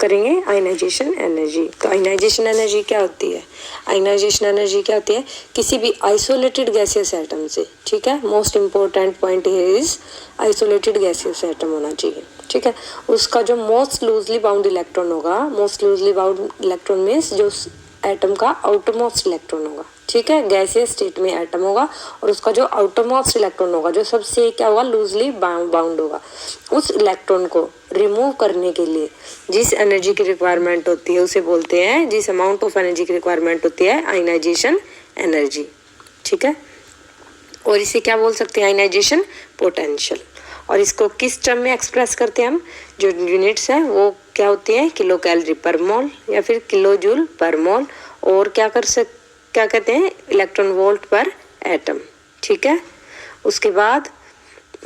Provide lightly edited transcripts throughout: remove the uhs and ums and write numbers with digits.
करेंगे ionization energy. तो ionization energy क्या होती है? आयनाइजेशन एनर्जी क्या होती है? किसी भी आइसोलेटेड गैसियस एटम से, ठीक है, most important point is isolated gaseous atom होना चाहिए, ठीक है, उसका जो मोस्ट लूजली बाउंड इलेक्ट्रॉन होगा, most loosely bound electron means जो एटम का आउटरमोस्ट इलेक्ट्रॉन होगा, ठीक है, गैसियस स्टेट में एटम होगा और उसका जो आउटरमोस्ट इलेक्ट्रॉन होगा, जो सबसे क्या होगा, लूजली बाउंड होगा, उस इलेक्ट्रॉन को रिमूव करने के लिए जिस एनर्जी की रिक्वायरमेंट होती है उसे बोलते हैं, जिस अमाउंट ऑफ एनर्जी की रिक्वायरमेंट होती है, आयनाइजेशन एनर्जी, ठीक है। और इसे क्या बोल सकते हैं? Ionization potential. और इसको किस टर्म में एक्सप्रेस करते हैं हम? जो यूनिट्स हैं वो क्या होती हैं? किलो कैलोरी पर मोल या फिर किलो जूल पर मोल, और क्या कहते हैं? इलेक्ट्रॉन वोल्ट पर एटम, ठीक है। उसके बाद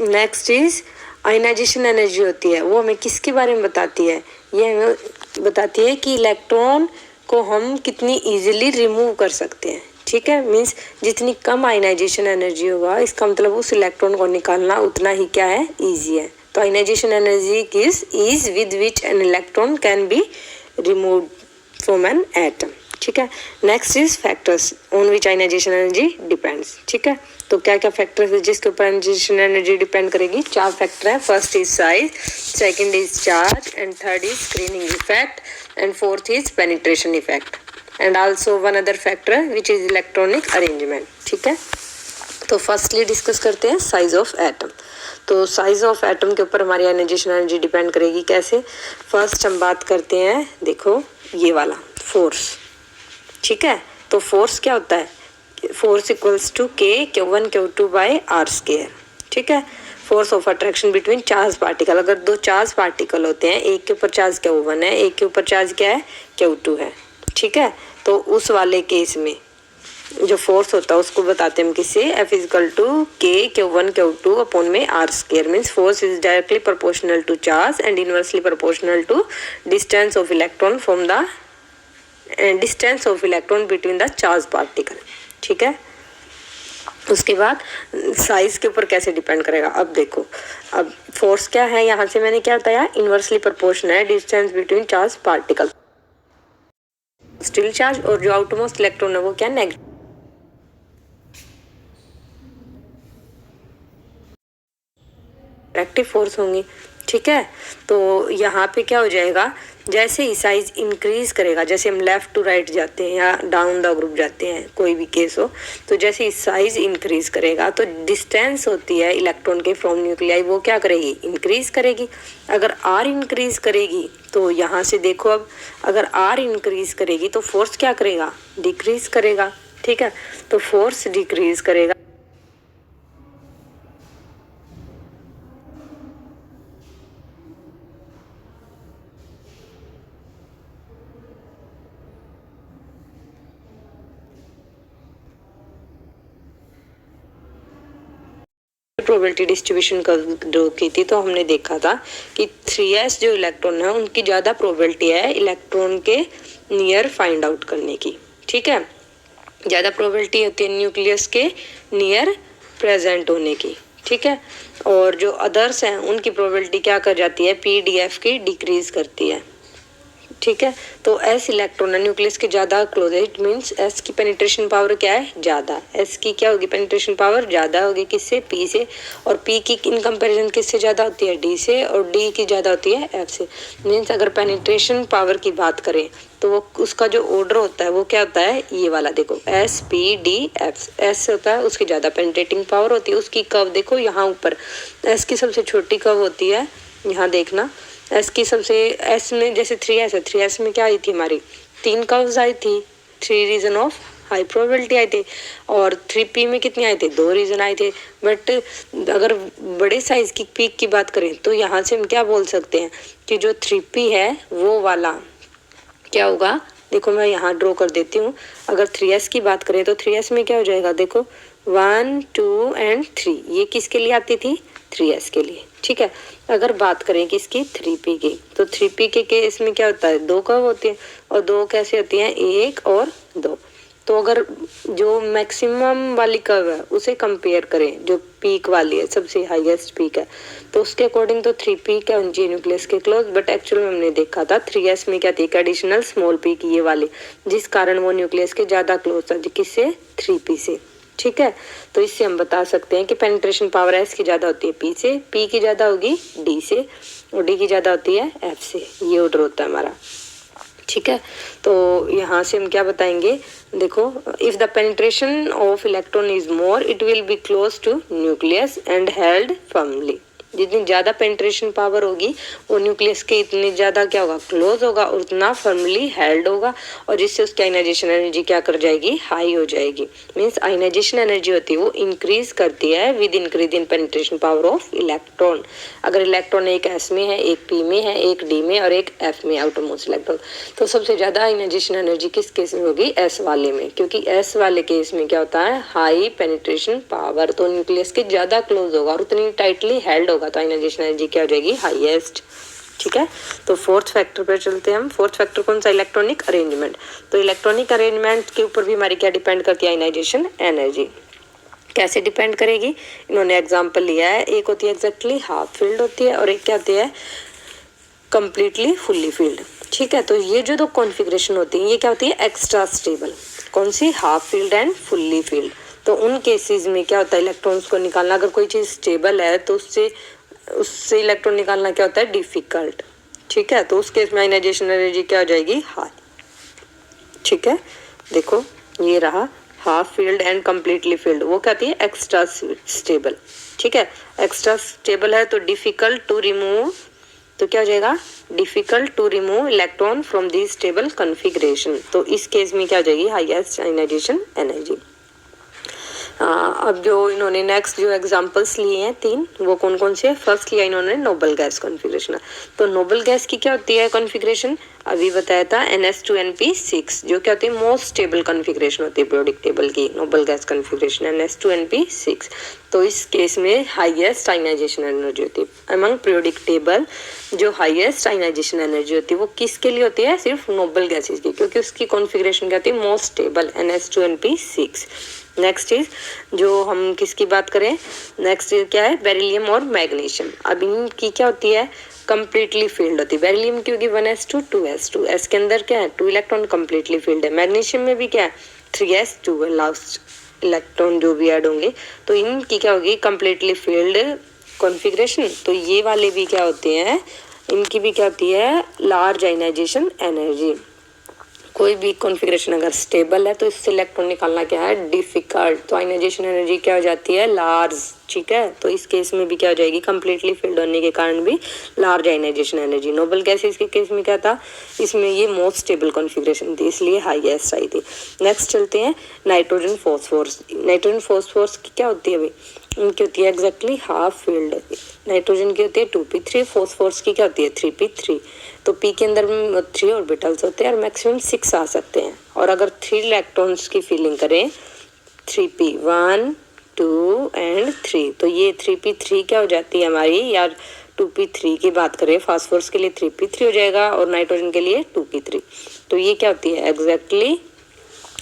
नेक्स्ट इज आयनाइजेशन एनर्जी होती है, वो हमें किसके बारे में बताती है? ये हमें बताती है कि इलेक्ट्रॉन को हम कितनी इजीली रिमूव कर सकते हैं, ठीक है, मीन्स जितनी कम आयनाइजेशन एनर्जी होगा, इसका मतलब उस इलेक्ट्रॉन को निकालना उतना ही क्या है? ईजी है। तो ionization energy is with which an electron can be removed from an atom, ठीक है। Next is factors on which ionization energy depends, ठीक है। तो क्या क्या फैक्टर्स है जिसके ऊपर आयनाइजेशन एनर्जी डिपेंड करेगी? 4 फैक्टर है। First is size, second is charge, and third is screening effect, and fourth is penetration effect, and also one other factor which is electronic arrangement, ठीक है। तो फर्स्टली डिस्कस करते हैं size of atom. तो size of atom के ऊपर हमारी ionization energy depend करेगी। कैसे? फर्स्ट हम बात करते हैं, देखो ये वाला फोर्स, ठीक है। तो फोर्स क्या होता है? Force equals to K1 Q2 by R square, ठीक है। Force of attraction between charge particle, अगर दो चार्ज पार्टिकल होते हैं, एक के ऊपर चार्ज Q1 है, एक के ऊपर चार्ज क्या है? Q2 है, ठीक है। तो उस वाले केस में जो फोर्स होता है उसको बताते हैं हम किससे? F equal to K1 Q2 upon में r square, means force is directly proportional to charge and inversely proportional to distance of electron from the distance of electron between the charge particle, ठीक है। उसके बाद size के ऊपर कैसे depend करेगा? अब देखो, अब फोर्स क्या है, यहाँ से मैंने क्या बताया? इनवर्सली प्रोपोर्शनल है distance between charge particle, still charge, और जो आउटमोस्ट इलेक्ट्रॉन है वो क्या? नेगेटिव एक्टिव फोर्स होंगी, ठीक है। तो यहाँ पे क्या हो जाएगा? जैसे ही साइज इंक्रीज करेगा, जैसे हम लेफ्ट टू राइट जाते हैं या डाउन द ग्रुप जाते हैं, कोई भी केस हो, तो जैसे ही साइज इंक्रीज करेगा तो डिस्टेंस होती है इलेक्ट्रॉन के फ्रॉम न्यूक्लियाई, वो क्या करेगी? इंक्रीज करेगी। अगर आर इंक्रीज करेगी तो यहाँ से देखो, अब अगर आर इंक्रीज करेगी तो फोर्स क्या करेगा? डिक्रीज करेगा, ठीक है। तो फोर्स डिक्रीज करेगा, प्रोबेबिलिटी डिस्ट्रीब्यूशन कर ड्रॉ की थी, तो हमने देखा था कि 3s जो इलेक्ट्रॉन है उनकी ज़्यादा प्रोबेबिलिटी है इलेक्ट्रॉन के नियर फाइंड आउट करने की, ठीक है। ज़्यादा प्रोबेबिलिटी होती है न्यूक्लियस के नियर प्रेजेंट होने की, ठीक है। और जो अदर्स हैं उनकी प्रोबेबिलिटी क्या कर जाती है? PDF की डिक्रीज करती है, ठीक है। तो एस इलेक्ट्रॉन है न्यूक्लियस के ज़्यादा क्लोज है, इट मीन्स एस की पेनिट्रेशन पावर क्या है? ज़्यादा। एस की क्या होगी? पेनिट्रेशन पावर ज़्यादा होगी, किससे? पी से। और पी की इन कंपैरिजन किससे ज़्यादा होती है? डी से। और डी की ज़्यादा होती है एफ से। मीन्स अगर पेनिट्रेशन पावर की बात करें तो वो उसका जो ऑर्डर होता है वो क्या होता है? ये वाला देखो, SPDF। एस होता है उसकी ज़्यादा पेनिट्रेटिंग पावर होती है, उसकी कर्व देखो यहाँ ऊपर, एस की सबसे छोटी कर्व होती है, यहाँ देखना, एस की सबसे, एस में जैसे 3s है, 3s में क्या आई थी? हमारी 3 कर्व्स आई थी, 3 रीजन ऑफ हाई प्रोबेबिलिटी आए थे, और 3p में कितने आए थे? 2 रीजन आए थे। बट अगर बड़े साइज की पीक की बात करें तो यहाँ से हम क्या बोल सकते हैं कि जो 3p है वो वाला क्या होगा? देखो मैं यहाँ ड्रॉ कर देती हूँ। अगर 3s की बात करें तो 3s में क्या हो जाएगा? देखो 1, 2 एंड 3, ये किसके लिए आती थी? 3s के लिए, ठीक है। अगर बात करें किसकी? 3p की, तो 3p के केस में क्या होता है? 2 कर्व होती है, और 2 कैसे होती हैं? 1 और 2, तो अगर जो मैक्सिमम वाली कर्व है उसे कंपेयर करें, जो पीक वाली है, सबसे हाईएस्ट पीक है, तो उसके अकॉर्डिंग तो 3 पीक है उनकी न्यूक्लियस के क्लोज, बट एक्चुअल में हमने देखा था 3s में क्या थी, एडिशनल स्मॉल पीक ये वाली, जिस कारण वो न्यूक्लियस के ज्यादा क्लोज था, किससे, 3p से। ठीक है, तो इससे हम बता सकते हैं कि पेनिट्रेशन पावर एस की ज्यादा होती है पी से, पी की ज्यादा होगी डी से, और डी की ज्यादा होती है एफ से। ये ऑर्डर होता है हमारा। ठीक है, तो यहाँ से हम क्या बताएंगे, देखो, if the penetration of electron is more it will be close to nucleus and held firmly. जितनी ज्यादा पेनिट्रेशन पावर होगी वो न्यूक्लियस के इतनी ज्यादा क्या होगा, क्लोज होगा, और उतना फर्मली हेल्ड होगा, और जिससे उसकी आयनाइजेशन एनर्जी क्या कर जाएगी, हाई हो जाएगी। मींस आयनाइजेशन एनर्जी होती है वो इंक्रीज करती है with increase in penetration power of electron. अगर इलेक्ट्रॉन एक एस में है, एक पी में है, एक डी में और एक एफ में, आउटरमोस्ट इलेक्ट्रॉन, तो सबसे ज्यादा आयनाइजेशन एनर्जी किस केस में होगी, एस वाले में, क्योंकि एस वाले केस में क्या होता है, हाई पेनिट्रेशन पावर, तो न्यूक्लियस के ज्यादा क्लोज होगा और उतनी टाइटली हेल्ड होगा, तो आयनाइजेशन एनर्जी क्या हो जाएगी, हाईएस्ट। ठीक है, तो फोर्थ फैक्टर पे चलते हैं हम। फोर्थ फैक्टर कौन सा, इलेक्ट्रॉनिक अरेंजमेंट। तो इलेक्ट्रॉनिक अरेंजमेंट के ऊपर भी हमारी क्या डिपेंड करती है, आयनाइजेशन एनर्जी। कैसे डिपेंड करेगी, इन्होंने एग्जांपल लिया है, एक होती है एग्जैक्टली हाफ फील्ड होती है, और एक क्या होती है, कंप्लीटली फुल्ली फील्ड। ठीक है, तो ये जो दो कॉन्फ़िगरेशन होती है ये क्या होती है, एक्स्ट्रा स्टेबल। कौन सी, half filled and fully filled. तो उन केसेस में क्या होता है, इलेक्ट्रॉन्स को निकालना, अगर कोई चीज़ स्टेबल है तो उससे इलेक्ट्रॉन निकालना क्या होता है, डिफिकल्ट। ठीक है, तो उस केस में आयनाइजेशन एनर्जी क्या हो जाएगी, हाई। ठीक है, देखो ये रहा half filled and completely field, वो क्या होती है, एक्स्ट्रा स्टेबल। ठीक है, एक्स्ट्रा स्टेबल है तो डिफिकल्ट टू रिमूव, तो क्या हो जाएगा, difficult to remove electron from the stable configuration. तो इस केस में क्या हो जाएगी, हाईएस्ट आयनाइजेशन एनर्जी। अब जो इन्होंने नेक्स्ट जो एग्जांपल्स लिए हैं 3, वो कौन कौन से, फर्स्ट लिया इन्होंने नोबल गैस कॉन्फ़िगरेशन। तो नोबल गैस की क्या होती है कॉन्फ़िगरेशन, अभी बताया था, NH2NP6, जो क्या होती है, मोस्ट स्टेबल कॉन्फ़िगरेशन होती है पीरियोडिक टेबल की, नोबल गैस कॉन्फ़िगरेशन NH2NP6। तो इस केस में हाईएस्ट आयनाइजेशन एनर्जी होती है अमंग पीरियोडिक टेबल। जो हाईएस्ट आयनाइजेशन एनर्जी होती है वो किसके लिए होती है, सिर्फ नोबल गैसेस की, क्योंकि उसकी कॉन्फ़िगरेशन क्या होती है, मोस्ट स्टेबल, NH2NP6। नेक्स्ट चीज जो हम किसकी बात करें, नेक्स्ट क्या है, बेरिलियम और मैग्नीशियम। अब इनकी क्या होती है, कंप्लीटली फील्ड होती है। बेरिलियम की होगी 1s2 2s2, s के अंदर क्या है, 2 इलेक्ट्रॉन कंप्लीटली फील्ड है। मैग्नीशियम में भी क्या है, 3s2 लास्ट इलेक्ट्रॉन जो भी ऐड होंगे, तो इनकी क्या होगी, कंप्लीटली फील्ड कॉन्फ़िगरेशन। तो ये वाले भी क्या होते हैं, इनकी भी क्या होती है, लार्ज आयनाइजेशन एनर्जी। कोई भी कॉन्फ़िगरेशन अगर स्टेबल है तो इससे इलेक्ट्रॉन निकालना क्या है, डिफिकल्ट, तो आयनाइजेशन एनर्जी क्या हो जाती है, लार्ज। ठीक है, तो इस केस में भी क्या हो जाएगी, कंप्लीटली फील्ड होने के कारण भी large ionization energy. Noble gases के केस में क्या था, इसमें ये मोस्ट स्टेबल कॉन्फ़िगरेशन थी, इसलिए हाईएस्ट आई थी। नेक्स्ट चलते हैं नाइट्रोजन फॉस्फोरस। नाइट्रोजन फॉस्फोरस की क्या होती है भाई, उनकी होती है एग्जैक्टली हाफ फील्ड। नाइट्रोजन की होती है 2p3, फॉस्फोरस की क्या होती है 3p3। तो p के अंदर 3 ऑर्बिटल्स होते हैं और मैक्सिमम 6 आ सकते हैं। और अगर 3 इलेक्ट्रॉन्स की फीलिंग करें, 3p 1 2 एंड 3, तो ये 3p3 क्या हो जाती है हमारी यार, 2p3 की बात करें, फास्फोरस के लिए 3p3 हो जाएगा और नाइट्रोजन के लिए 2p3। तो ये क्या होती है, एग्जैक्टली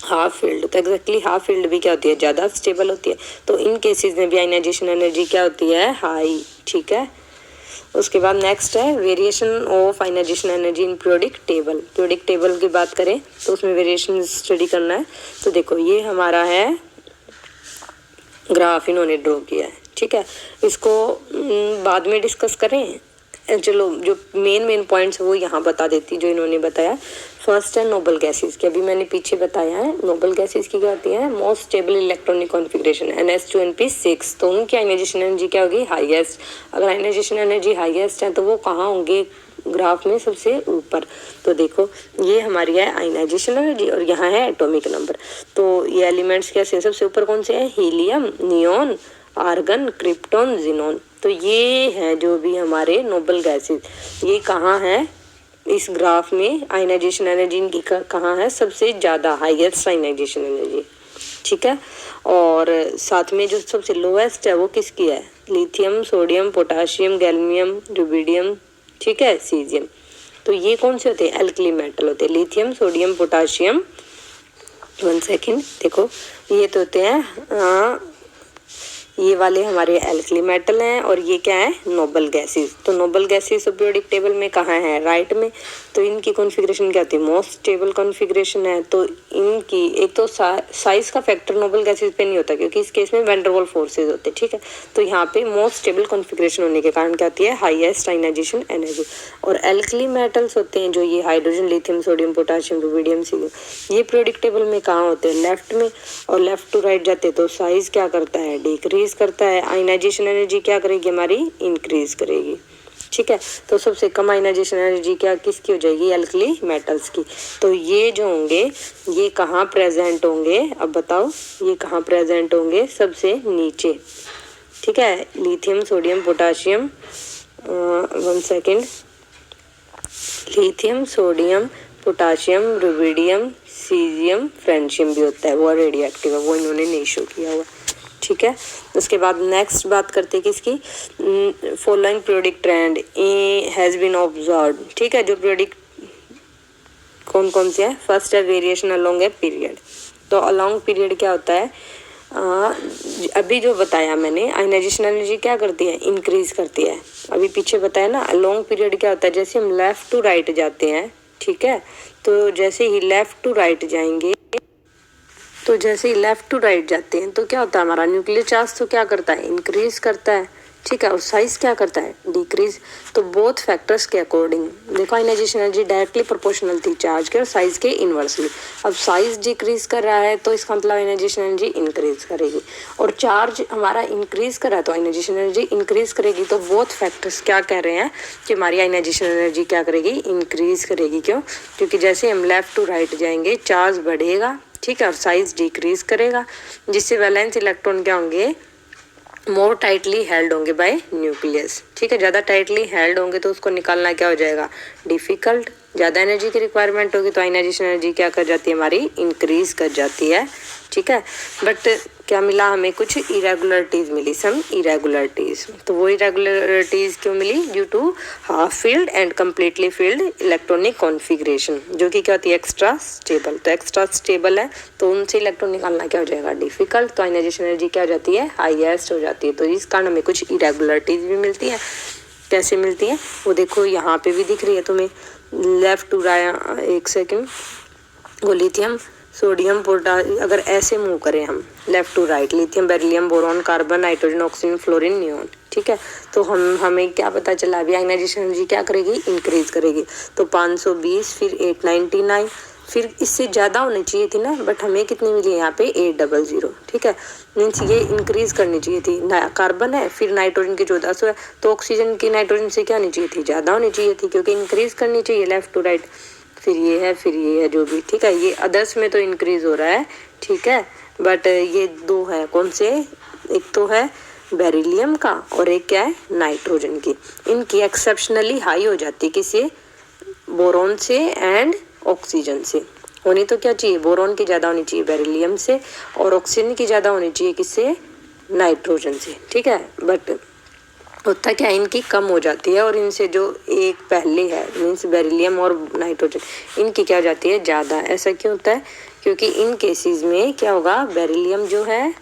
हाफ फील्ड। तो एग्जैक्टली हाफ फील्ड भी क्या होती है, ज़्यादा स्टेबल होती है। तो इन केसेस में भी आयनाइजेशन एनर्जी क्या होती है, हाई। ठीक है, उसके बाद नेक्स्ट है variation of ionization energy in periodic table. Periodic table की बात करें तो उसमें वेरिएशन स्टडी करना है। तो देखो ये हमारा है ग्राफ, इन्होंने ड्रॉ किया है। ठीक है, इसको बाद में डिस्कस करें, चलो जो मेन पॉइंट्स वो यहाँ बता देती जो इन्होंने बताया। फर्स्ट है नोबल गैसेस की, अभी मैंने पीछे बताया है। नोबल गैसेस की क्या होती है, most stable electronic configuration NH2NP6। तो उनकी आयनाइजेशन एनर्जी क्या होगी, हाईएस्ट। अगर आयनाइजेशन एनर्जी हाईएस्ट है तो वो कहाँ होंगे, ग्राफ में सबसे ऊपर। तो देखो ये हमारी है आयनाइजेशन एनर्जी और यहाँ है एटॉमिक नंबर। तो ये एलिमेंट्स कैसे, सबसे ऊपर कौन से हैं, helium, neon, argon, krypton, xenon. तो ये है जो भी हमारे नोबल गैसेस, ये कहाँ है इस ग्राफ में, आयनाइजेशन एनर्जी इनकी कहाँ है, सबसे ज़्यादा हाईएस्ट आयनाइजेशन एनर्जी। ठीक है, और साथ में जो सबसे लोएस्ट है वो किसकी है, लिथियम, सोडियम, पोटाशियम, गैल्मियम, रुबिडियम, ठीक है, सीजियम। तो ये कौन से होते हैं, एल्कली मेटल होते हैं, लिथियम, सोडियम, पोटाशियम, 1 सेकेंड, देखो ये तो होते हैं ये वाले हमारे एल्कली मेटल हैं और ये क्या है, नोबल गैसेस। तो नोबल गैसेस पीरियोडिक टेबल में कहाँ है, राइट में। तो इनकी कॉन्फ़िगरेशन क्या होती है, मोस्ट स्टेबल कॉन्फ़िगरेशन है। तो इनकी एक तो साइज का फैक्टर नोबल गैसेस पे नहीं होता क्योंकि इस केस में वैन डर वाल्स फोर्सेज होते हैं, ठीक है। तो यहाँ पे मोस्ट स्टेबल कॉन्फ़िगरेशन होने के कारण क्या होती है, हाईएस्ट आयनाइजेशन एनर्जी। और एल्कली मेटल्स होते हैं जो ये hydrogen, lithium, sodium, potassium, rubidium, cerium, ये पीरियोडिक टेबल में कहाँ होते हैं, लेफ्ट में। और लेफ्ट टू राइट जाते हैं तो साइज क्या करता है, डिक्रीज करता है। आयनाइजेशन एनर्जी क्या करेगी हमारी, इंक्रीज करेगी, ठीक है। तो सबसे कम आयनाइजेशन एनर्जी क्या किसकी हो जाएगी, एल्कली मेटल्स की। तो ये जो होंगे ये कहाँ प्रेजेंट होंगे, अब बताओ ये कहाँ प्रेजेंट होंगे, सबसे नीचे, ठीक है। Lithium, sodium, potassium, 1 second, lithium, sodium, potassium, rubidium, caesium, francium भी होता है, वो रेडियो एक्टिव है, वो इन्होंने नहीं शो किया हुआ, ठीक है। उसके बाद नेक्स्ट बात करते हैं किसकी, following periodic trend has been observed, ठीक है। जो पीरियोडिक कौन कौन से है, फर्स्ट है वेरिएशन अलोंग ए पीरियड। तो अलोंग पीरियड क्या होता है, अभी जो बताया मैंने, आयनाइजेशन एनर्जी क्या करती है, इंक्रीज करती है। अभी पीछे बताया ना, लॉन्ग पीरियड क्या होता है, जैसे हम लेफ्ट टू राइट जाते हैं, ठीक है। तो जैसे ही लेफ्ट टू राइट जाएंगे, तो जैसे ही लेफ्ट टू राइट जाते हैं तो क्या होता है, हमारा न्यूक्लियर चार्ज तो क्या करता है, इंक्रीज करता है, ठीक है। और साइज क्या करता है, डिक्रीज। तो बोथ फैक्टर्स के अकॉर्डिंग देखो, आयनाइजेशन एनर्जी डायरेक्टली प्रोपोर्शनल थी चार्ज के और साइज के इनवर्सली। अब साइज डिक्रीज कर रहा है तो इसका मतलब आयनाइजेशन एनर्जी इंक्रीज करेगी, और चार्ज हमारा इंक्रीज कर रहा है तो आयनाइजेशन एनर्जी इंक्रीज करेगी। तो बोथ फैक्टर्स क्या कह रहे हैं कि हमारी आयनाइजेशन एनर्जी क्या करेगी, इंक्रीज करेगी। क्यों, क्योंकि जैसे हम लेफ्ट टू राइट जाएंगे चार्ज बढ़ेगा, ठीक है, और साइज डिक्रीज करेगा, जिससे वैलेंस इलेक्ट्रॉन क्या होंगे, मोर टाइटली हेल्ड होंगे बाय न्यूक्लियस, ठीक है। ज़्यादा टाइटली हेल्ड होंगे तो उसको निकालना क्या हो जाएगा, डिफिकल्ट। ज़्यादा एनर्जी की रिक्वायरमेंट होगी तो आयनाइजेशन एनर्जी क्या कर जाती है, हमारी इंक्रीज कर जाती है, ठीक है। बट क्या मिला हमें, कुछ इरेगुलरिटीज मिली, सम इरेगुलरिटीज। तो वो इरेगुलरिटीज क्यों मिली, due to half filled and completely filled electronic configuration, जो कि क्या होती है, एक्स्ट्रा स्टेबल। तो एक्स्ट्रा स्टेबल है तो उनसे इलेक्ट्रॉन निकालना क्या हो जाएगा, डिफिकल्ट। तो आयनाइजेशन एनर्जी क्या हो जाती है, हाईएस्ट हो जाती है। तो इस कारण हमें कुछ इरेगुलरिटीज भी मिलती है। कैसे मिलती है वो देखो, यहाँ पे भी दिख रही है तुम्हें, लेफ्ट टू राइट, 1 सेकेंड, वो लिथियम, सोडियम, पोटाशियम, अगर ऐसे मूव करें हम left to right, lithium, beryllium, boron, carbon, nitrogen, oxygen, fluorine, neon, ठीक है। तो हमें क्या पता चला, अभी आयनाइजेशन एनर्जी क्या करेगी, इंक्रीज करेगी। तो 520, फिर 899, फिर इससे ज़्यादा होनी चाहिए थी ना, बट हमें कितनी मिली है यहाँ पे 800, ठीक है। मीन्स ये इंक्रीज करनी चाहिए थी। कार्बन है, फिर नाइट्रोजन की 1400 है, तो ऑक्सीजन की नाइट्रोजन से क्या होनी चाहिए थी, ज़्यादा होनी चाहिए थी, क्योंकि इंक्रीज करनी चाहिए लेफ्ट टू राइट। फिर ये है, फिर ये है, जो भी, ठीक है। ये अदर्स में तो इंक्रीज हो रहा है, ठीक है, बट ये दो है, कौन से, एक तो है बेरिलियम का और एक क्या है, नाइट्रोजन की। इनकी एक्सेप्शनली हाई हो जाती है, किसे, बोरॉन से एंड ऑक्सीजन से। होनी तो क्या चाहिए, बोरॉन की ज़्यादा होनी चाहिए बेरिलियम से, और ऑक्सीजन की ज़्यादा होनी चाहिए किससे, नाइट्रोजन से, ठीक है। बट होता क्या है, इनकी कम हो जाती है, और इनसे जो एक पहले है, मीन्स बेरिलियम और नाइट्रोजन, इनकी क्या हो जाती है, ज़्यादा। ऐसा क्यों होता है, क्योंकि इन केसेस में क्या होगा, बेरिलियम जो है,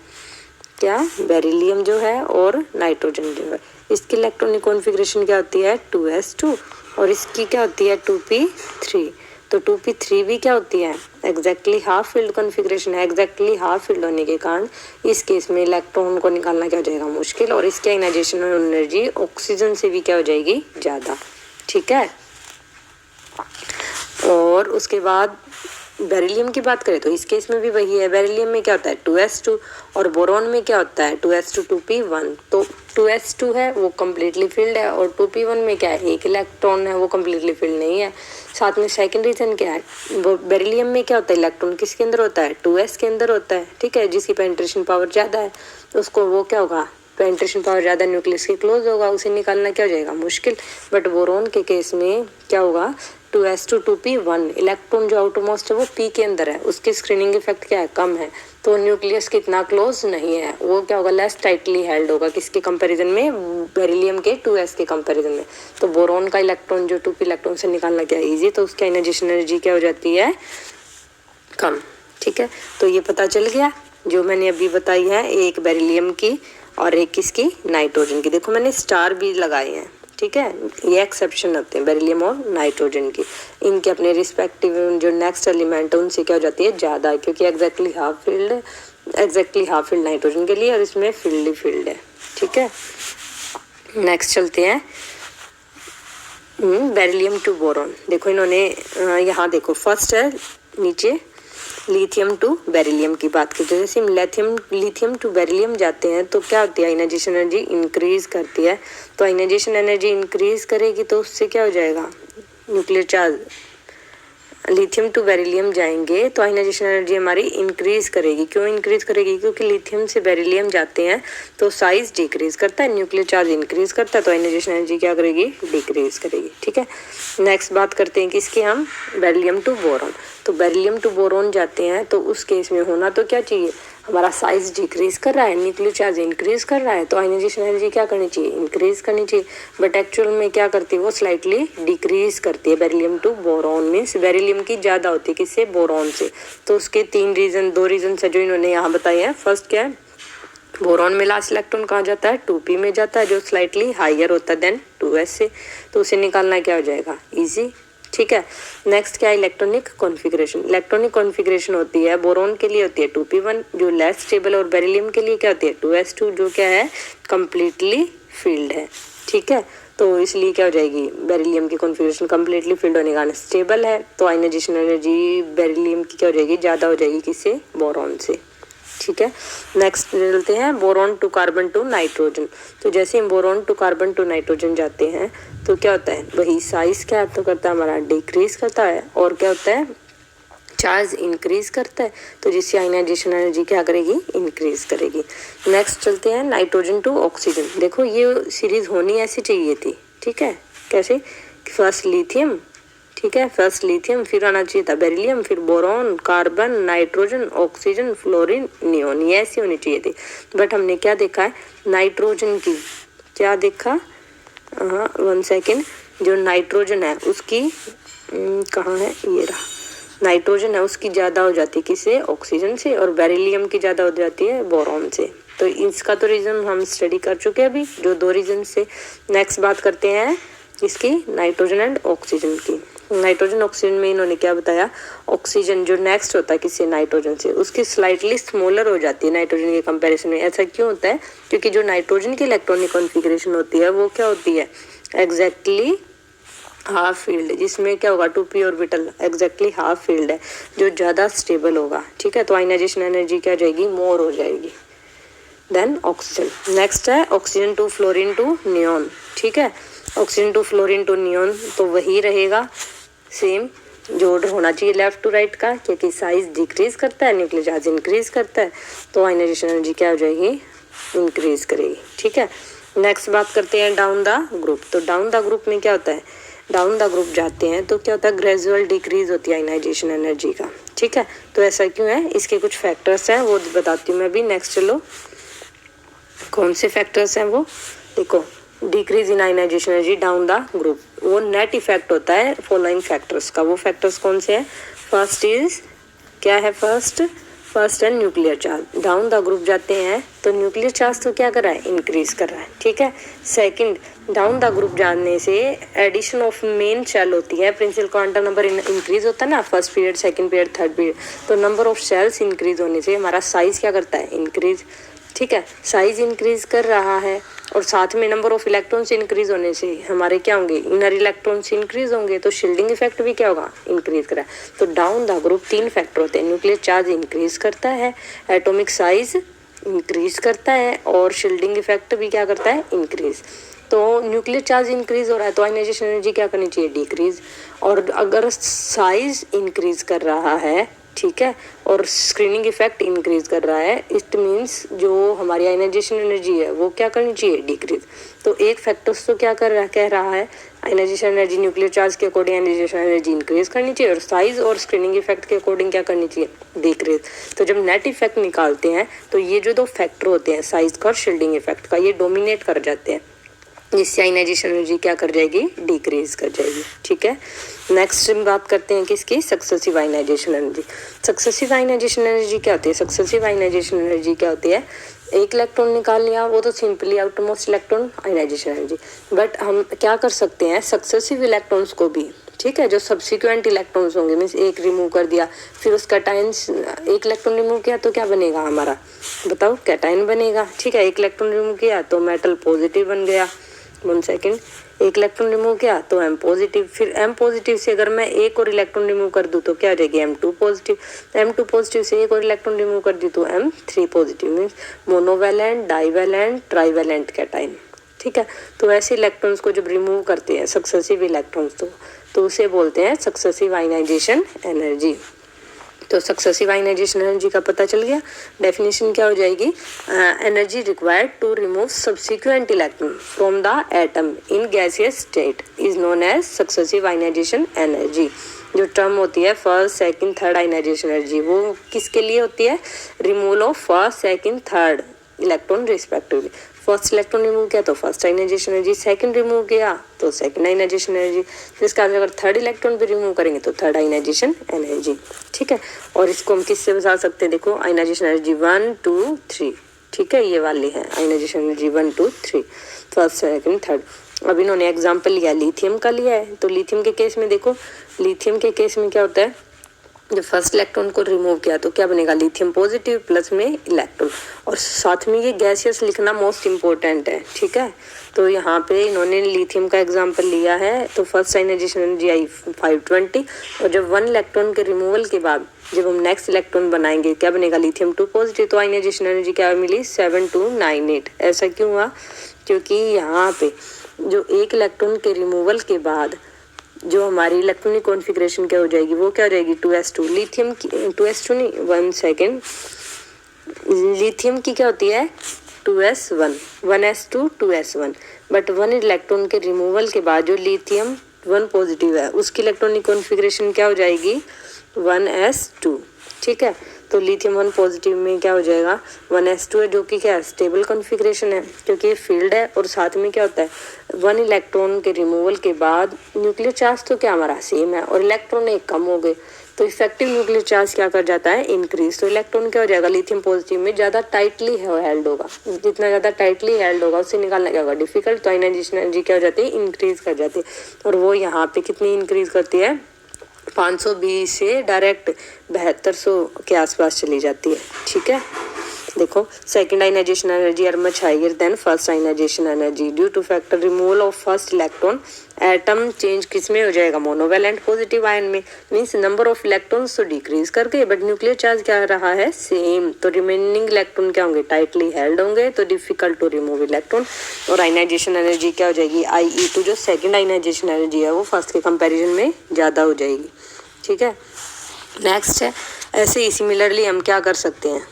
क्या, बेरिलियम जो है और नाइट्रोजन जो है, इसकी इलेक्ट्रॉनिक कॉन्फ़िगरेशन क्या होती है, 2s2, और इसकी क्या होती है, 2p3। तो 2p3 भी क्या होती है, एग्जैक्टली हाफ फील्ड कॉन्फ़िगरेशन है। एग्जैक्टली हाफ फील्ड होने के कारण इस केस में इलेक्ट्रॉन को निकालना क्या हो जाएगा, मुश्किल, और इसकी आयनाइजेशन एनर्जी ऑक्सीजन से भी क्या हो जाएगी, ज़्यादा, ठीक है। और उसके बाद बेरिलियम की बात करें तो इस केस में भी वही है। बेरिलियम में क्या होता है, 2s2, और बोरॉन में क्या होता है, 2s2 2p1। तो 2s2 है वो कम्प्लीटली फील्ड है, और 2p1 में क्या है, एक इलेक्ट्रॉन है, वो कम्प्लीटली फील्ड नहीं है। साथ में सेकंड रीजन क्या है, बेरिलियम में क्या होता है, इलेक्ट्रॉन किसके अंदर होता है, 2s के अंदर होता है, ठीक है, जिसकी पेनिट्रेशन पावर ज़्यादा है, उसको वो क्या होगा, पेनिट्रेशन पावर ज़्यादा न्यूक्लियस के क्लोज होगा, उसे निकालना क्या हो जाएगा, मुश्किल। बट बोरॉन के केस में क्या होगा, 2s2 2p1, इलेक्ट्रॉन जो आउटरमोस्ट है वो p के अंदर है, उसकी स्क्रीनिंग इफेक्ट क्या है, कम है, तो न्यूक्लियस कितना क्लोज नहीं है, वो क्या होगा, लेस टाइटली हेल्ड होगा, किसके कंपैरिजन में, बेरिलियम के 2s के कंपैरिजन में। तो बोरॉन का इलेक्ट्रॉन जो 2p इलेक्ट्रॉन से निकालना क्या है, ईजी, तो उसकी आयनाइजेशन एनर्जी क्या हो जाती है, कम, ठीक है, तो ये पता चल गया जो मैंने अभी बताई है, एक बेरिलियम की और एक किसकी, नाइट्रोजन की। देखो मैंने स्टार भी लगाए हैं, ठीक है, ये एक्सेप्शन होते हैं बेरिलियम और नाइट्रोजन की। इनके अपने रिस्पेक्टिव जो नेक्स्ट एलिमेंट है उनसे क्या हो जाती है, ज़्यादा, क्योंकि एग्जैक्टली हाफ फील्ड नाइट्रोजन के लिए और इसमें फील्ड ही फील्ड है, ठीक है। नेक्स्ट चलते हैं बेरिलियम टू बोरॉन। देखो इन्होंने यहाँ देखो फर्स्ट है नीचे लिथियम टू बेरिलियम की बात की, तो जैसे हम लिथियम टू बेरिलियम जाते हैं तो क्या होती है, आयनाइजेशन एनर्जी इंक्रीज करती है। तो आयनाइजेशन एनर्जी इंक्रीज करेगी तो उससे क्या हो जाएगा, nuclear charge, lithium to beryllium जाएंगे तो आयनाइजेशन एनर्जी हमारी इंक्रीज करेगी। क्यों इंक्रीज करेगी, क्योंकि लिथियम से बेरिलियम जाते हैं तो साइज डिक्रीज करता है, न्यूक्लियर चार्ज इंक्रीज करता है, तो आयनाइजेशन एनर्जी क्या करेगी, डिक्रीज करेगी, ठीक है। नेक्स्ट बात करते हैं किसकी, हम बेरिलियम टू बोरॉन। तो बेरिलियम टू बोरॉन जाते हैं तो उस केस में होना तो क्या चाहिए, हमारा साइज डिक्रीज कर रहा है, न्यूक्लियर चार्ज इंक्रीज कर रहा है, तो आयनाइजेशन एनर्जी क्या करनी चाहिए, इंक्रीज करनी चाहिए। बट एक्चुअल में क्या करती है, वो स्लाइटली डिक्रीज करती है। Beryllium to boron means beryllium की ज़्यादा होती है, किससे, बोरॉन से। तो उसके दो रीजन है जो इन्होंने यहाँ बताए हैं। फर्स्ट क्या है, बोरॉन में लास्ट इलेक्ट्रॉन कहाँ जाता है, 2p में जाता है, जो स्लाइटली हायर होता है देन 2s से, तो उसे निकालना क्या हो जाएगा, इजी, ठीक है। नेक्स्ट क्या है, इलेक्ट्रॉनिक कॉन्फ़िगरेशन। इलेक्ट्रॉनिक कॉन्फ़िगरेशन होती है, बोरॉन के लिए होती है 2p1 जो लेस स्टेबल, और बेरिलियम के लिए क्या होती है 2s2 जो क्या है, कम्प्लीटली फील्ड है, ठीक है। तो इसलिए क्या हो जाएगी, बेरिलियम की कॉन्फ़िगरेशन कम्प्लीटली फील्ड होने के कारण स्टेबल है, तो आयनाइजेशन एनर्जी बेरिलियम की क्या हो जाएगी, ज़्यादा हो जाएगी, किससे, बोरॉन से, ठीक है। नेक्स्ट चलते हैं boron to carbon to nitrogen. तो जैसे हम boron to carbon to nitrogen जाते हैं तो क्या होता है, वही साइज क्या तो करता है हमारा, डिक्रीज करता है, और क्या होता है, चार्ज इंक्रीज करता है, तो जिससे आयनाइजेशन एनर्जी क्या करेगी, इंक्रीज करेगी। नेक्स्ट चलते हैं नाइट्रोजन टू ऑक्सीजन। देखो ये सीरीज होनी ऐसी चाहिए थी, ठीक है, कैसे, फर्स्ट लिथियम, ठीक है, फर्स्ट लिथियम, फिर आना चाहिए था बेरिलियम, फिर boron, carbon, nitrogen, oxygen, fluorine, neon, ये ऐसी होनी चाहिए थी। बट हमने क्या देखा है, नाइट्रोजन की क्या देखा, हाँ 1 सेकेंड, जो नाइट्रोजन है उसकी कहाँ है, ये रहा, नाइट्रोजन है उसकी ज़्यादा हो जाती है किससे, ऑक्सीजन से, और बेरिलियम की ज़्यादा हो जाती है बोरॉन से। तो इसका तो रीज़न हम स्टडी कर चुके हैं अभी, जो 2 रीजन से। नेक्स्ट बात करते हैं इसकी, नाइट्रोजन एंड ऑक्सीजन की। नाइट्रोजन ऑक्सीजन में इन्होंने क्या बताया, ऑक्सीजन जो नेक्स्ट होता है किससे, नाइट्रोजन से, उसकी स्लाइटली स्मॉलर हो जाती है नाइट्रोजन के कंपैरिजन में। ऐसा क्यों होता है, क्योंकि जो नाइट्रोजन की इलेक्ट्रॉनिक कॉन्फ़िगरेशन होती है वो क्या होती है, एग्जैक्टली हाफ फील्ड, जिसमें क्या होगा, 2p orbital exactly half field है, जो ज़्यादा स्टेबल होगा, ठीक है। तो आयनाइजेशन एनर्जी क्या हो जाएगी, मोर हो जाएगी देन ऑक्सीजन। नेक्स्ट है oxygen to fluorine to neon, ठीक है, oxygen to fluorine to neon, तो वही रहेगा सेम जो ऑर्डर होना चाहिए लेफ्ट टू राइट का, क्योंकि साइज डिक्रीज करता है, न्यूक्लियर चार्ज इंक्रीज करता है, तो आयनाइजेशन एनर्जी क्या हो जाएगी, इंक्रीज करेगी, ठीक है। नेक्स्ट बात करते हैं डाउन द ग्रुप। तो डाउन द ग्रुप में क्या होता है, डाउन द ग्रुप जाते हैं तो क्या होता है, ग्रेजुअल डिक्रीज होती है आयनाइजेशन एनर्जी का, ठीक है। तो ऐसा क्यों है, इसके कुछ फैक्टर्स हैं वो बताती हूँ मैं अभी। नेक्स्ट चलो, कौन से फैक्टर्स हैं वो, देखो decrease in ionization energy down the group, वो नेट इफेक्ट होता है फॉलोइंग फैक्टर्स का। वो फैक्टर्स कौन से हैं, फर्स्ट इज क्या है, फर्स्ट है nuclear charge. Down the group जाते हैं तो न्यूक्लियर चार्ज तो क्या कर रहा है, इंक्रीज कर रहा है, ठीक है। सेकंड, डाउन द ग्रुप जाने से एडिशन ऑफ मेन शेल होती है, प्रिंसिपल क्वांटम नंबर इंक्रीज होता है ना, first period, second period, third period, तो नंबर ऑफ शेल्स इंक्रीज होने से हमारा साइज क्या करता है, इंक्रीज, ठीक है। साइज इंक्रीज कर रहा है और साथ में नंबर ऑफ इलेक्ट्रॉन्स इंक्रीज होने से हमारे क्या होंगे, इनर इलेक्ट्रॉन्स इंक्रीज होंगे, तो शील्डिंग इफेक्ट भी क्या होगा, इंक्रीज करा। तो डाउन द ग्रुप 3 फैक्टर होते हैं, न्यूक्लियर चार्ज इंक्रीज करता है, एटॉमिक साइज इंक्रीज करता है, और शील्डिंग इफेक्ट भी क्या करता है, इंक्रीज। तो न्यूक्लियर चार्ज इंक्रीज हो रहा है तो आयनाइजेशन एनर्जी क्या करनी चाहिए, डिक्रीज। और अगर साइज इंक्रीज कर रहा है, ठीक है, और स्क्रीनिंग इफेक्ट इंक्रीज कर रहा है, इट मीन्स जो हमारी आयनाइजेशन एनर्जी है वो क्या करनी चाहिए, डिक्रीज। तो एक फैक्टर्स तो क्या कह रहा है, आयनाइजेशन एनर्जी न्यूक्लियर चार्ज के अकॉर्डिंग आयनाइजेशन एनर्जी इंक्रीज करनी चाहिए, और साइज और स्क्रीनिंग इफेक्ट के अकॉर्डिंग क्या करनी चाहिए, डिक्रीज। तो जब नेट इफेक्ट निकालते हैं तो ये जो 2 फैक्टर होते हैं, साइज का और शील्डिंग इफेक्ट का, ये डोमिनेट कर जाते हैं। जिससे आयनाइजेशन एनर्जी क्या कर जाएगी, डिक्रीज कर जाएगी। ठीक है, नेक्स्ट हम बात करते हैं किसकी, successive ionization energy. Successive ionization energy क्या होती है, सक्सेसिव आयनाइजेशन एनर्जी क्या होती है, एक इलेक्ट्रॉन निकाल लिया वो तो simply outermost electron ionization energy, but हम क्या कर सकते हैं सक्सेसिव इलेक्ट्रॉन्स को भी, ठीक है, जो सब्सिक्वेंट इलेक्ट्रॉन्स होंगे, मीन्स एक रिमूव कर दिया फिर उसका कैटायंस, एक इलेक्ट्रॉन रिमूव किया तो क्या बनेगा हमारा, बताओ, कैटायन बनेगा। ठीक है, एक इलेक्ट्रॉन रिमूव किया तो मेटल पॉजिटिव बन गया, 1 सेकेंड, एक इलेक्ट्रॉन रिमूव किया तो M पॉजिटिव, फिर M पॉजिटिव से अगर मैं एक और इलेक्ट्रॉन रिमूव कर दूं तो क्या आ जाएगी M2 पॉजिटिव, M2 पॉजिटिव से एक और इलेक्ट्रॉन रिमूव कर दी तो M3 positive, means monovalent, divalent, trivalent cation. ठीक है, तो ऐसे इलेक्ट्रॉन्स को जब रिमूव करते हैं सक्सेसिव इलेक्ट्रॉन्स तो उसे बोलते हैं सक्सेसिव आयनाइजेशन एनर्जी। तो सक्सेसिव आयनाइजेशन एनर्जी का पता चल गया, डेफिनेशन क्या हो जाएगी, energy required to remove subsequent electron from the atom in gaseous state is known as successive ionization energy. जो टर्म होती है first, second, third ionization energy, वो किसके लिए होती है, removal of first, second, third electron respectively. First electron remove किया तो first ionization energy, second remove किया तो सेकंड आयनाइजेशन एनर्जी, इसका अगर थर्ड इलेक्ट्रॉन भी रिमूव करेंगे तो थर्ड आयनाइजेशन एनर्जी। ठीक है, और इसको हम किससे बता सकते हैं, देखो आयनाइजेशन एनर्जी 1 2 3, ठीक है, ये वाली है ionization energy 1 2 3, first, second, third. अब इन्होंने एग्जाम्पल लिया लिथियम का लिया है, तो लिथियम के केस में देखो, लिथियम के केस में क्या होता है, जब फर्स्ट इलेक्ट्रॉन को रिमूव किया तो क्या बनेगा, लिथियम पॉजिटिव प्लस में इलेक्ट्रॉन, और साथ में ये गैसियस लिखना मोस्ट इम्पोर्टेंट है। ठीक है, तो यहाँ पे इन्होंने लिथियम का एग्जांपल लिया है, तो फर्स्ट आयनाइजेशन एनर्जी आई 520, और जब 1 इलेक्ट्रॉन के रिमूवल के बाद जब हम नेक्स्ट इलेक्ट्रॉन बनाएंगे क्या बनेगा, लिथियम 2 पॉजिटिव, तो आयनाइजेशन एनर्जी क्या मिली 7298। ऐसा क्यों हुआ, क्योंकि यहाँ पे जो एक इलेक्ट्रॉन के रिमूवल के बाद जो हमारी इलेक्ट्रॉनिक कॉन्फ़िगरेशन क्या हो जाएगी, वो क्या हो जाएगी 2s2, लिथियम की 2s2 नहीं, 1 सेकेंड, लिथियम की क्या होती है 2s1, 1s2 2s1, but 1 electron के रिमूवल के बाद जो लिथियम 1 पॉजिटिव है उसकी इलेक्ट्रॉनिक कॉन्फ़िगरेशन क्या हो जाएगी 1s2। ठीक है, तो लिथियम 1 पॉजिटिव में क्या हो जाएगा 1s2 है, जो कि क्या स्टेबल कॉन्फ़िगरेशन है क्योंकि ये फील्ड है, और साथ में क्या होता है 1 इलेक्ट्रॉन के रिमूवल के बाद न्यूक्लियर चार्ज तो क्या हमारा सेम है और इलेक्ट्रॉन एक कम हो गए, तो इफेक्टिव न्यूक्लियर चार्ज क्या कर जाता है इंक्रीज, तो इलेक्ट्रॉन क्या हो जाएगा लिथियम पॉजिटिव में ज़्यादा टाइटली हेल्ड होगा, जितना ज़्यादा टाइटली हेल्ड होगा उससे निकालना क्या होगा डिफिकल्ट, तो आयनाइजेशन एनर्जी क्या हो जाती है इंक्रीज कर जाती है, और वो यहाँ पे कितनी इंक्रीज करती है 520 से डायरेक्ट 7200 के आसपास चली जाती है। ठीक है, देखो second ionization energy are much higher than first ionization energy due to factor removal of first electron, atom change किस में हो जाएगा मोनोवैलेंट पॉजिटिव आयन में, मीन्स नंबर ऑफ इलेक्ट्रॉन्स तो डिक्रीज करके बट न्यूक्लियर चार्ज क्या रहा है सेम, तो रिमेनिंग इलेक्ट्रॉन क्या होंगे टाइटली हेल्ड होंगे, तो डिफिकल्ट टू रिमूव इलेक्ट्रॉन, और आयनाइजेशन एनर्जी क्या हो जाएगी IE2, जो सेकंड आयनाइजेशन एनर्जी है वो फर्स्ट के कंपैरिजन में ज़्यादा हो जाएगी। ठीक है, नेक्स्ट है ऐसे ही सिमिलरली हम क्या कर सकते हैं,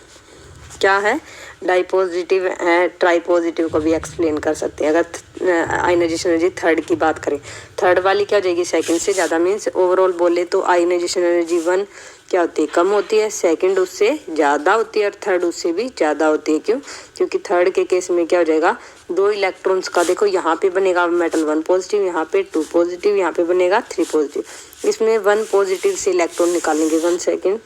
क्या है डाई पॉजिटिव है, ट्राई पॉजिटिव को भी एक्सप्लेन कर सकते हैं। अगर आयनाइजेशन एनर्जी थर्ड की बात करें, थर्ड वाली क्या हो जाएगी सेकंड से ज़्यादा, मीन्स ओवरऑल बोले तो आयनाइजेशन एनर्जी 1 क्या होती है कम होती है, सेकंड उससे ज़्यादा होती है, और थर्ड उससे भी ज़्यादा होती है। क्यों, क्योंकि थर्ड के केस में क्या हो जाएगा 2 इलेक्ट्रॉन्स का, देखो यहाँ पे बनेगा मेटल 1 पॉजिटिव, यहाँ पे 2 पॉजिटिव, यहाँ पे बनेगा 3 पॉजिटिव, इसमें 1 पॉजिटिव से इलेक्ट्रॉन निकालेंगे, 1 सेकेंड,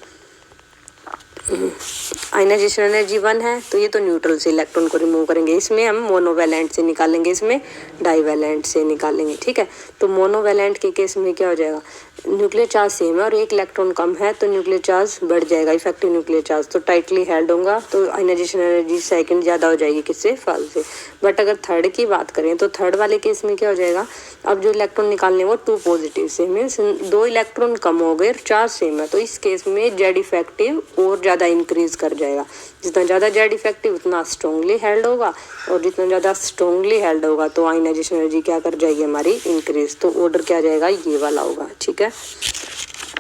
आयनाइजेशन एनर्जी 1 है तो ये तो न्यूट्रल से इलेक्ट्रॉन को रिमूव करेंगे, इसमें हम मोनोवैलेंट से निकालेंगे, इसमें डाइवैलेंट से निकालेंगे। ठीक है, तो मोनोवैलेंट के केस में क्या हो जाएगा न्यूक्लियर चार्ज सेम है और एक इलेक्ट्रॉन कम है तो न्यूक्लियर चार्ज बढ़ जाएगा, इफेक्टिव न्यूक्लियर चार्ज तो टाइटली हेल्ड होगा, तो आयनाइजेशन एनर्जी सेकंड ज़्यादा हो जाएगी किससे फर्स्ट से। बट अगर थर्ड की बात करें तो थर्ड वाले केस में क्या हो जाएगा, अब जो इलेक्ट्रॉन निकालने वो 2 पॉजिटिव से, मीन्स 2 इलेक्ट्रॉन कम हो गए, चार्ज सेम है, तो इस केस में जेड इफेक्टिव और ज़्यादा इंक्रीज कर जाएगा, जितना ज़्यादा जेड इफेक्टिव उतना स्ट्रॉन्गली हेल्ड होगा, और जितना ज़्यादा स्ट्रॉन्गली हेल्ड होगा तो आयनाइजेशन एनर्जी क्या कर जाएगी हमारी इंक्रीज, तो ऑर्डर क्या जाएगा ये वाला होगा। ठीक है,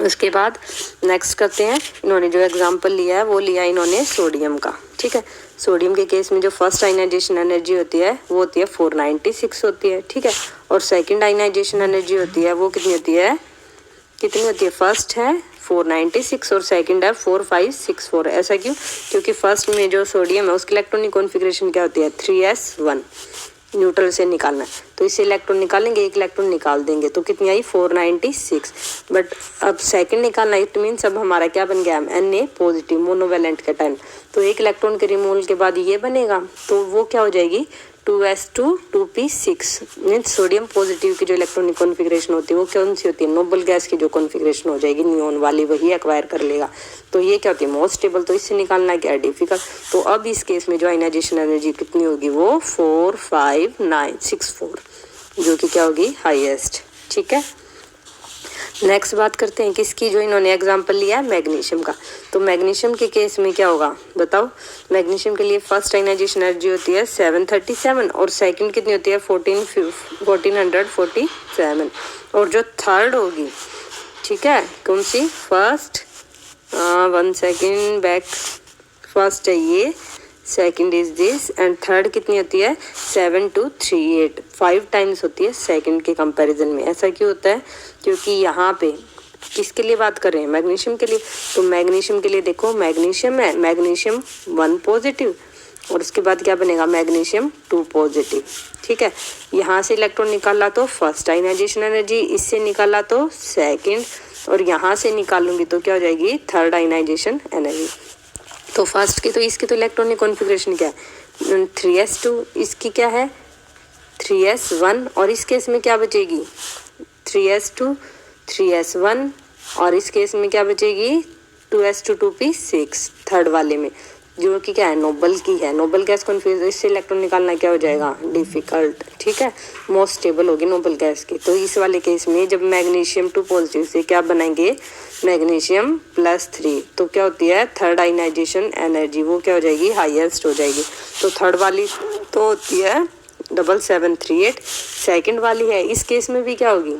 उसके बाद नेक्स्ट करते हैं, इन्होंने जो एग्जांपल लिया है वो लिया इन्होंने सोडियम का। ठीक है, सोडियम के केस में जो फर्स्ट आयनाइजेशन एनर्जी होती है वो होती है 496 होती है। ठीक है, और सेकंड आयनाइजेशन एनर्जी होती है वो कितनी होती है, कितनी होती है, फर्स्ट है 496 और सेकंड है 4564। ऐसा क्यों, क्योंकि फर्स्ट में जो सोडियम है उसकी इलेक्ट्रॉनिक कॉन्फ़िगरेशन क्या होती है 3s1, न्यूट्रल से निकालना है, तो इससे इलेक्ट्रॉन निकालेंगे, एक इलेक्ट्रॉन निकाल देंगे, तो कितनी आई 496। बट अब सेकंड निकालना, इट मीन्स अब हमारा क्या बन गया, Na पॉजिटिव मोनोवैलेंट कैटायन, तो एक इलेक्ट्रॉन के रिमूवल के बाद ये बनेगा, तो वो क्या हो जाएगी 2s2 2p6, means sodium positive की जो इलेक्ट्रॉनिक कॉन्फ़िगरेशन होती है वो कौन सी होती है, नोबल गैस की जो कॉन्फ़िगरेशन हो जाएगी नियॉन वाली, वही एक्वायर कर लेगा, तो ये क्या होती है मोस्ट स्टेबल। तो इससे निकालना क्या है डिफिकल्ट। तो अब इस केस में जो आयनाइजेशन एनर्जी कितनी होगी वो 45964, जो कि क्या होगी हाईएस्ट। ठीक है, नेक्स्ट बात करते हैं किसकी, जो इन्होंने एग्जांपल लिया है मैग्नीशियम का। तो मैग्नीशियम के केस में क्या होगा बताओ, मैग्नीशियम के लिए फर्स्ट आयनाइजेशन एनर्जी होती है 737 और सेकंड कितनी होती है 1447, और जो थर्ड होगी, ठीक है, कौन सी, फर्स्ट 1 सेकेंड बैक, फर्स्ट है ये, second is this, and third कितनी होती है 7238, 5 टाइम्स होती है सेकंड के कंपैरिजन में। ऐसा क्यों होता है, क्योंकि यहाँ पे किसके लिए बात कर रहे हैं, मैग्नीशियम के लिए। तो मैग्नीशियम के लिए देखो, मैग्नीशियम है, मैग्नीशियम 1 पॉजिटिव और उसके बाद क्या बनेगा मैग्नीशियम 2 पॉजिटिव। ठीक है, यहाँ से इलेक्ट्रॉन निकाला तो फर्स्ट आयनाइजेशन एनर्जी, इससे निकाला तो सेकंड, और यहाँ से निकालूंगी तो क्या हो जाएगी थर्ड आयनाइजेशन एनर्जी। तो फर्स्ट की तो इसकी तो इलेक्ट्रॉनिक कॉन्फ़िगरेशन क्या है 3s2, इसकी क्या है 3s1, और इस केस में क्या बचेगी 3s2 3s1, और इस केस में क्या बचेगी 2s2 2p6 थर्ड वाले में, जो कि क्या है नोबल की है, नोबल गैस कॉन्फ़िगरेशन, इससे इलेक्ट्रॉन निकालना क्या हो जाएगा डिफिकल्ट। ठीक है, मोस्ट स्टेबल होगी नोबल गैस की। तो इस वाले केस में जब मैग्नीशियम 2 पॉजिटिव से क्या बनाएंगे मैग्नीशियम +3, तो क्या होती है थर्ड आयनाइजेशन एनर्जी, वो क्या हो जाएगी हाईएस्ट हो जाएगी। तो थर्ड वाली तो होती है 7738, सेकंड वाली है इस केस में भी क्या होगी